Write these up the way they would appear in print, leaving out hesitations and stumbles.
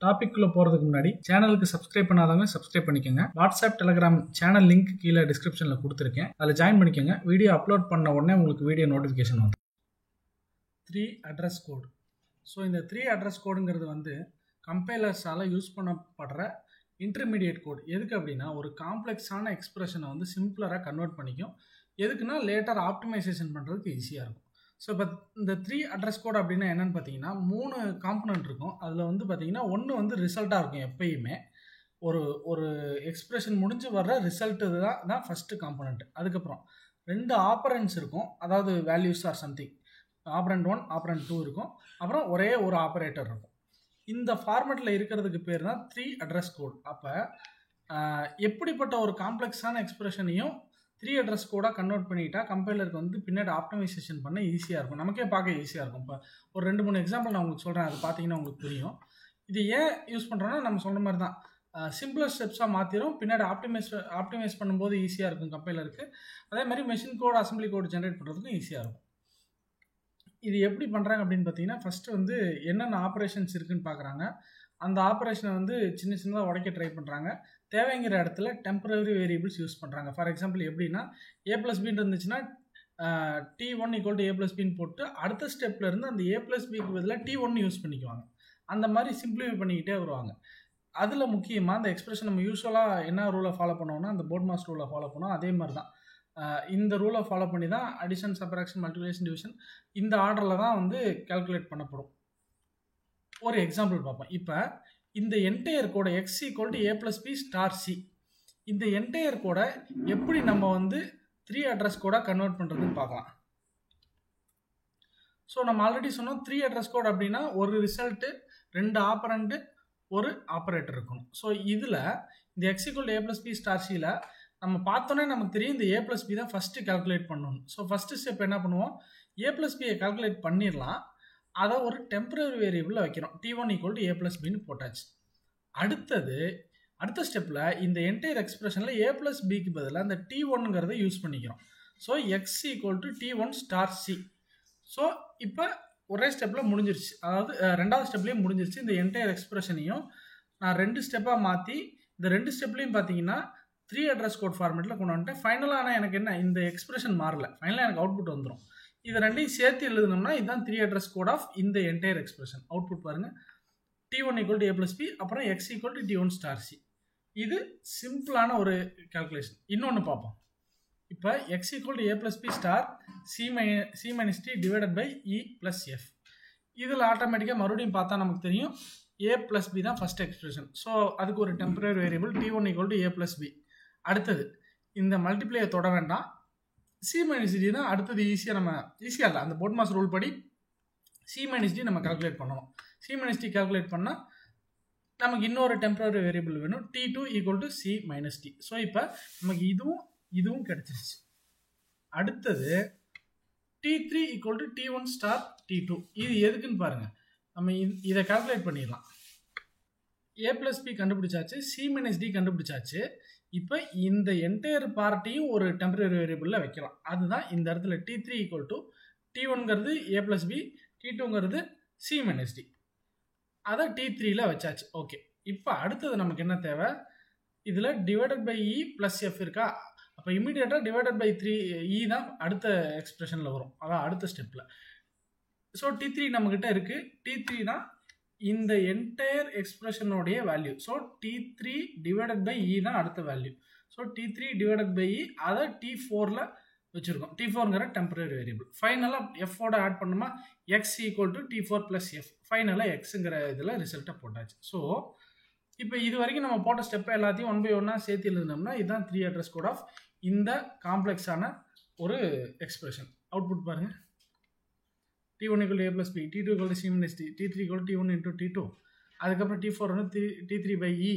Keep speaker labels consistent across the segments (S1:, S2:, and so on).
S1: டாபிக்குள்ள போறதுக்கு முன்னாடி சேனலுக்கு சப்ஸ்கிரைப் பண்ணாதவங்க சப்ஸ்கிரைப் பண்ணிக்கோங்க. வாட்ஸ்அப் டெலிகிராம் சேனல் லிங்க் கீழே டிஸ்கிரிப்ஷன்ல கொடுத்துருக்கேன், அதில் ஜாயின் பண்ணிக்கோங்க. வீடியோ அப்லோட் பண்ண உடனே உங்களுக்கு வீடியோ நோட்டிஃபிகேஷன் வரும். 3 அட்ரஸ் கோடு. ஸோ இந்த 3 அட்ரஸ் கோடுங்கிறது வந்து கம்பைலர்ஸால் யூஸ் பண்ணப்படுற இன்டர்மீடியட் கோட். எதுக்கு அப்படின்னா ஒரு காம்ப்ளெக்ஸான எக்ஸ்பிரஷனை வந்து சிம்பிளராக கன்வெர்ட் பண்ணிக்கும். எதுக்குன்னா லேட்டர் ஆப்டிமைசேஷன் பண்ணுறதுக்கு ஈஸியாக இருக்கும். ஸோ இப்போ இந்த 3 அட்ரஸ் கோட் அப்படின்னா என்னென்னு பார்த்தீங்கன்னா 3 காம்பனண்ட் இருக்கும். அதில் வந்து பார்த்தீங்கன்னா ஒன்று வந்து ரிசல்ட்டாக இருக்கும். எப்பயுமே ஒரு எக்ஸ்பிரஷன் முடிஞ்சு வர்ற ரிசல்ட்டு தான் ஃபஸ்ட்டு காம்பனண்ட். அதுக்கப்புறம் 2 ஆப்பரண்ட்ஸ் இருக்கும், அதாவது values or something. Operand 1 operand 2 இருக்கும், அப்புறம் ஒரே ஒரு ஆப்பரேட்டர் இருக்கும். இந்த ஃபார்மேட்டில் இருக்கிறதுக்கு பேர் தான் 3 அட்ரஸ் கோட். அப்போ எப்படிப்பட்ட ஒரு காம்ப்ளெக்ஸான எக்ஸ்பிரஷனையும் 3 அட்ரஸ் கோடாக கன்வெர்ட் பண்ணிட்டா கம்பைலருக்கு வந்து பின்னாடி ஆப்டிமைசேஷன் பண்ண ஈஸியாக இருக்கும், நமக்கே பார்க்க ஈஸியாக இருக்கும். இப்போ ஒரு 2-3 எக்ஸாம்பிள் நான் உங்களுக்கு சொல்கிறேன், அது பார்த்தீங்கன்னா உங்களுக்கு புரியும். இது ஏன் யூஸ் பண்ணுறோன்னா நம்ம சொன்ன மாதிரி தான் சிம்பிளர் ஸ்டெப்ஸாக மாற்றிடும், பின்னாடி ஆப்டிமைஸ் பண்ணும்போது ஈஸியாக இருக்கும் கம்பைலருக்கு. அதே மாதிரி machine code assembly code generate பண்ணுறதுக்கும் ஈஸியாக இருக்கும். இது எப்படி பண்ணுறாங்க அப்படின்னு பார்த்தீங்கன்னா ஃபஸ்ட்டு வந்து என்னென்ன ஆப்ரேஷன்ஸ் இருக்குதுன்னு பார்க்குறாங்க. அந்த ஆப்ரேஷனை வந்து சின்ன சின்னதாக உடைக்க ட்ரை பண்ணுறாங்க. தேவைங்கிற இடத்துல டெம்பரரி வேரியபிள்ஸ் யூஸ் பண்ணுறாங்க. ஃபார் எக்ஸாம்பிள் எப்படின்னா A+B இருந்துச்சுன்னா T1 = A+B போட்டு அடுத்த ஸ்டெப்பில் இருந்து அந்த A+Bக்கு பதிலாக T1 யூஸ் பண்ணிக்குவாங்க. அந்த மாதிரி சிம்பிளிஃபை பண்ணிக்கிட்டே வருவாங்க. அதில் முக்கியமாக அந்த எக்ஸ்பிரஷன் நம்ம யூஸ்வலாக என்ன ரூலை ஃபாலோ பண்ணுவோம்னா அந்த போட்மாஸ் ரூலை ஃபாலோ பண்ணுவோம். அதே மாதிரி தான் இந்த ரூலை ஃபாலோ பண்ணி தான் அடிஷன், சப்ராக்ஷன், மல்டிப்ளிகேஷன், டிவிஷன் இந்த ஆர்டரில் தான் வந்து கால்குலேட் பண்ணப்படும். ஒரு எக்ஸாம்பிள் பார்ப்போம். இப்போ இந்த என்டையர் கோடை x = A+B*C, இந்த என்டையர் கோடை எப்படி நம்ம வந்து 3 அட்ரஸ் கோடாக கன்வெர்ட் பண்ணுறதுன்னு பார்க்கலாம். ஸோ நம்ம ஆல்ரெடி சொன்னோம் 3 அட்ரஸ் கோட் அப்படின்னா ஒரு ரிசல்ட்டு, 2 ஆப்பரண்ட்டு, ஒரு ஆப்பரேட்டர் இருக்கணும். ஸோ இதில் இந்த x = A+B*Cயில் நம்ம பார்த்தோன்னே நமக்கு தெரியும் இந்த A+B தான் ஃபஸ்ட்டு கால்குலேட் பண்ணணும். ஸோ ஃபஸ்ட்டு ஸ்டெப் என்ன பண்ணுவோம், A+Bயை கால்குலேட் பண்ணிடலாம், அதை ஒரு டெம்பரரி வேரியபிளில் வைக்கிறோம். T1 = A+Bன்னு போட்டாச்சு. அடுத்த ஸ்டெப்பில் இந்த என்டையர் எக்ஸ்பிரஷனில் A+Bக்கு பதிலாக இந்த T1ங்கிறத யூஸ் பண்ணிக்கிறோம். So x = T1*C. ஸோ இப்போ ஒரே ஸ்டெப்பில் முடிஞ்சிருச்சு, அதாவது ரெண்டாவது ஸ்டெப்லேயும் முடிஞ்சிருச்சு. இந்த என்டையர் எக்ஸ்பிரஷனையும் நான் 2 ஸ்டெப்பாக மாற்றி இந்த 2 ஸ்டெப்லேயும் பார்த்தீங்கன்னா 3 அட்ரஸ் கோட் ஃபார்மேட்டில் கொண்டு வந்துட்டேன். ஃபைனலாக ஆனால் எனக்கு என்ன, இந்த எக்ஸ்பிரஷன் மாறல, ஃபைனலாக எனக்கு அவுட்புட் வந்துடும். இது ரெண்டையும் சேர்த்து எழுதுனோம்னா இதுதான் 3 அட்ரஸ் கோட் ஆஃப் இந்த என்டையர் எக்ஸ்பிரஷன். அவுட்புட் பாருங்கள், T1 = A+B, அப்புறம் x = T1*C. இது சிம்பிளான ஒரு கால்குலேஷன். இன்னொன்று பார்ப்போம். இப்போ x = A+B*C - T /E+F. இதில் ஆட்டோமேட்டிக்காக மறுபடியும் பார்த்தா நமக்கு தெரியும் A+B தான் ஃபஸ்ட் எக்ஸ்பிரஷன். ஸோ அதுக்கு ஒரு டெம்பரரி வேரியபிள் T1 = A+B. அடுத்தது இந்த மல்டிப்ளையை தொட வேண்டாம், C - D தான் அடுத்தது. ஈஸியாக இல்லை, அந்த போட்மாஸ் ரூல் படி C - D நம்ம கால்குலேட் பண்ணணும். C - D கால்குலேட் பண்ணால் நமக்கு இன்னொரு டெம்பரரி வேரியபிள் வேணும், T2 = C - D. ஸோ இப்போ நமக்கு இதுவும் கிடச்சிருச்சு. அடுத்தது T3 = T1*T2. இது எதுக்குன்னு பாருங்கள், நம்ம இதை கால்குலேட் பண்ணிடலாம். A+B கண்டுபிடிச்சாச்சு, C - D கண்டுபிடிச்சாச்சு. இப்போ இந்த என்டையர் பார்ட்டையும் ஒரு டெம்பரரி வேரியபிளில் வைக்கலாம். அதுதான் இந்த இடத்துல T3 = T1ங்கிறது A+B, T2ங்கிறது C - D. அதை T3யில் வச்சாச்சு. ஓகே, இப்போ அடுத்தது நமக்கு என்ன தேவை, இதில் /E+F இருக்கா, அப்போ இமீடியட்டாக /3E தான் அடுத்த எக்ஸ்பிரஷனில் வரும், அதான் அடுத்த ஸ்டெப்பில். ஸோ T3 நம்மக்கிட்ட இருக்குது. T3 தான் இந்த என்டையர் எக்ஸ்பிரஷனுடைய வேல்யூ. ஸோ T3/E தான் அடுத்த வேல்யூ. ஸோ T3/E அதை T4ல் வச்சுருக்கோம். T4ங்கிற டெம்பரரி வேரியபிள். ஃபைனலாக F-ஓட ஆட் பண்ணுமா, x = T4+F. ஃபைனலாக எக்ஸுங்கிற இதில் ரிசல்ட்டை போட்டாச்சு. ஸோ இப்போ இது வரைக்கும் நம்ம போட்ட ஸ்டெப்பை எல்லாத்தையும் 1 by 1 சேர்த்து எழுதுனோம்னா இதுதான் 3 அட்ரஸ் கோட் ஆஃப் இந்த காம்ப்ளெக்ஸான ஒரு எக்ஸ்பிரஷன். அவுட்புட் பாருங்கள், T1 = A+B, T2 = C - D, T3 = T1 × T2, அதுக்கப்புறம் T4 வந்து T3/E,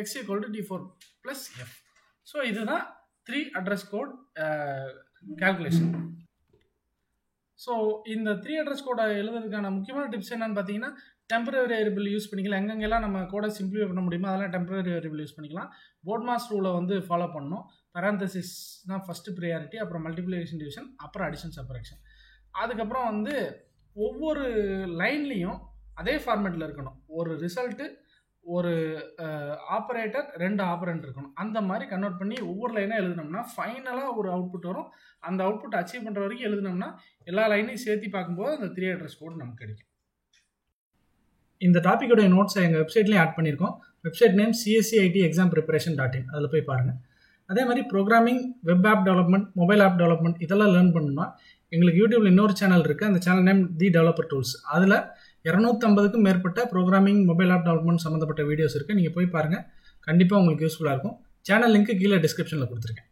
S1: x = T4+F. ஸோ இதுதான் 3 அட்ரஸ் கோட் கால்குலேஷன். ஸோ இந்த 3 அட்ரஸ் கோடை எழுதுறதுக்கான முக்கியமான டிப்ஸ் என்னன்னு பார்த்தீங்கன்னா டெம்பரரி வேரியபிள் யூஸ் பண்ணிக்கலாம். எங்கெங்கெல்லாம் நம்ம கோடை சிம்பிளிஃபை பண்ண முடியுமோ அதெல்லாம் டெம்பரரி வேரியபிள் யூஸ் பண்ணிக்கலாம். போட்மாஸ் ரூலை வந்து ஃபாலோ பண்ணணும். பேரந்தசிஸ் தான் ஃபஸ்ட்டு ப்ரியாரிட்டி, அப்புறம் மல்டிப்ளிகேஷன், டிவிஷன், அப்புறம் அடிஷன், சப்ராக்ஷன். அதுக்கப்புறம் வந்து ஒவ்வொரு லைன்லேயும் அதே ஃபார்மேட்டில் இருக்கணும். ஒரு ரிசல்ட்டு, ஒரு ஆப்பரேட்டர், 2 ஆப்பரண்ட் இருக்கணும். அந்த மாதிரி கன்வெர்ட் பண்ணி ஒவ்வொரு லைனாக எழுதினோம்னா ஃபைனலாக ஒரு அவுட்புட் வரும். அந்த அவுட்புட் அச்சீவ் பண்ணுற வரைக்கும் எழுதினோம்னா எல்லா லைனையும் சேர்த்து பார்க்கும்போது அந்த 3 அட்ரஸ் கோட் நமக்கு கிடைக்கும். இந்த டாப்பிக்கோடைய நோட்ஸை எங்கள் வெப்சைட்லேயும் ஆட் பண்ணியிருக்கோம். Website name cscitexampreparation.in. அதில் போய் பாருங்கள். அதே மாதிரி programming, web app development, mobile app development இதெல்லாம் லேர்ன் பண்ணணும்னா எங்களுக்கு யூடியூப்ல இன்னொரு சேனல் இருக்குது. அந்த channel name the developer tools. அதில் 250க்கும் மேற்பட்ட ப்ரோக்ராமிங், மொபைல் ஆப் டெவலப்மெண்ட் சம்மந்தப்பட்ட வீடியோஸ் இருக்குது. நீங்கள் போய் பாருங்கள். கண்டிப்பாக உங்களுக்கு யூஸ்ஃபுல்லாக இருக்கும். சேனல் லிங்க் கீழே டிஸ்கிரிப்ஷனில் கொடுத்துருக்கேன்.